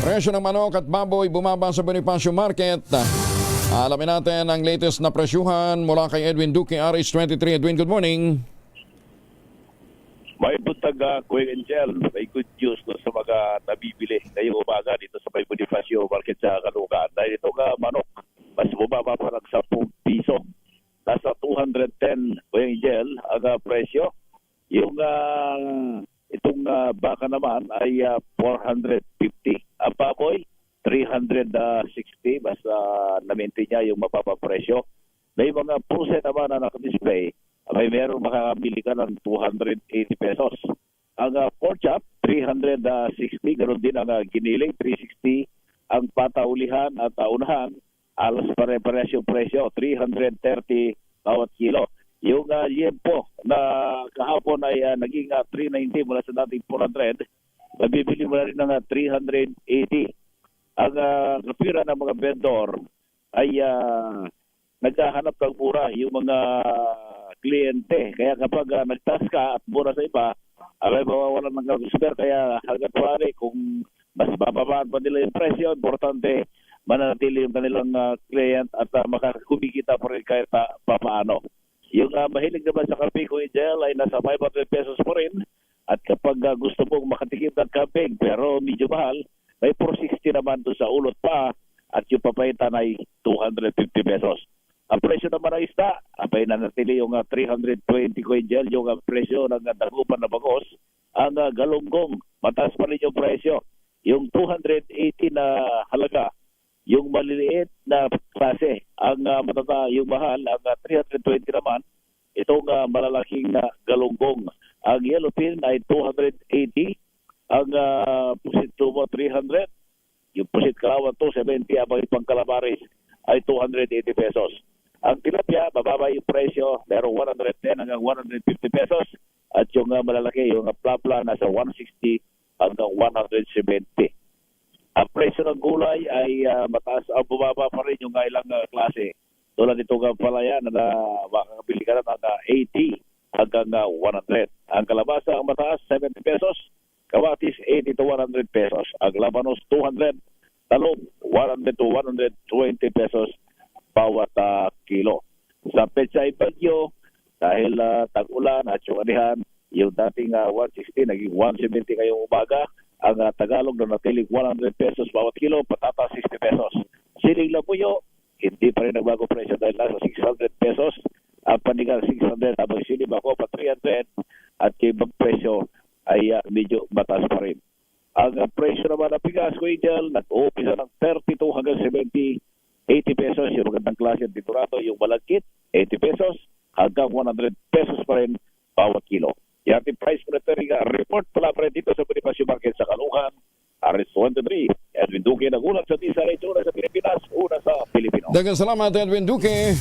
Presyo ng manok at baboy bumaba sa Bonifacio Market. Alamin natin ang latest na presyuhan mula kay Edwin Duque, RH23. Edwin, good morning. May buntag Kuya Angel, may good news no, sa mga nabibili ngayong umaga dito sa may Bonifacio Market sa Caloocan. Dahil itong manok, mas bumaba pa ng 10 piso. Nasa 210, Kuya Angel, ang presyo. Yung itong baka naman ay 450. Ang baboy, 360. Mas na-maintain niya yung mababa presyo. May mga puset naman na naka-display. May meron makakabili ka ng 280 pesos. Ang pork chop, 360. Ganon din ang giniling, 360. Ang pataulihan at unahan, alas pare-pares yung presyo, 330 bawat kilo. Yung liempo na kahapon ay naging 390 mula sa dating 400, mabibili mo na rin ng 380. Ang kapira ng mga vendor ay naghahanap ng mura yung mga kliyente. Kaya kapag nagtaas ka at mura sa iba, ay mawawalan ng customer. Kaya hanggat pare, kung mas bababaan pa nila yung presyo, importante manatili yung kanilang client at makakumikita pa rin kahit papaano. Yung mahilig naman sa kape ko, Angel, ay nasa 500 pesos pa rin. At kapag gusto mong makatikim ng kape, pero medyo mahal, may 460 naman doon sa ulot pa. At yung papaitan ay 250 pesos. Ang presyo naman ng isda, abay nanatili yung 320 ko, Angel, yung presyo ng dagupan na bagos. Ang galunggong, mataas pa rin yung presyo. Yung 280 na halaga, yung maliliit na klase, ang matata, yung mahal, ang 320 naman, itong malalaking galunggong. Ang yellowfin ay 280, ang pusit tubo 300, yung pusit kalawan 270, abang ipang calamares ay 280 pesos. Ang tilapia, bababa yung presyo, merong 110 hanggang 150 pesos, at yung malalaki, yung plapla, nasa 160 hanggang 170. Ang presyo ng gulay ay mataas, bumaba pa rin yung ilang klase. Tulad itong palaya na makakabili ka na ng 80 hanggang 100. Ang kalabasa ang mataas, 70 pesos. Kamatis, 80 to 100 pesos. Ang labanos, 200. Talong, 100 to 120 pesos bawat kilo. Sa Pechay Bagyo, dahil tag-ulan at yung anihan, yung dating 160 naging 170 ngayong umaga. Ang Tagalog na natiling 100 pesos bawat kilo, patata 60 pesos. Siling labuyo, hindi pa rin nagbago presyo dahil nasa 600 pesos. Ang panigang 600, habang siling ako pa 300 at yung ibang presyo ay medyo mataas pa rin. Ang presyo naman ng bigas, Angel, nag-uumpisa ng 32 hanggang 70, 80 pesos. Yung magandang klase ng titurato, yung malagkit, 80 pesos hanggang 100 pesos pa rin bawat kilo. Yung ating price monitoring report pala pa rin dito sa Bonifacio Market sa Caloocan. RH23, Edwin Duque, nagulat sa Tisa Rachel, una sa Pilipinas, una sa Pilipino. Daghang salamat, Edwin Duque.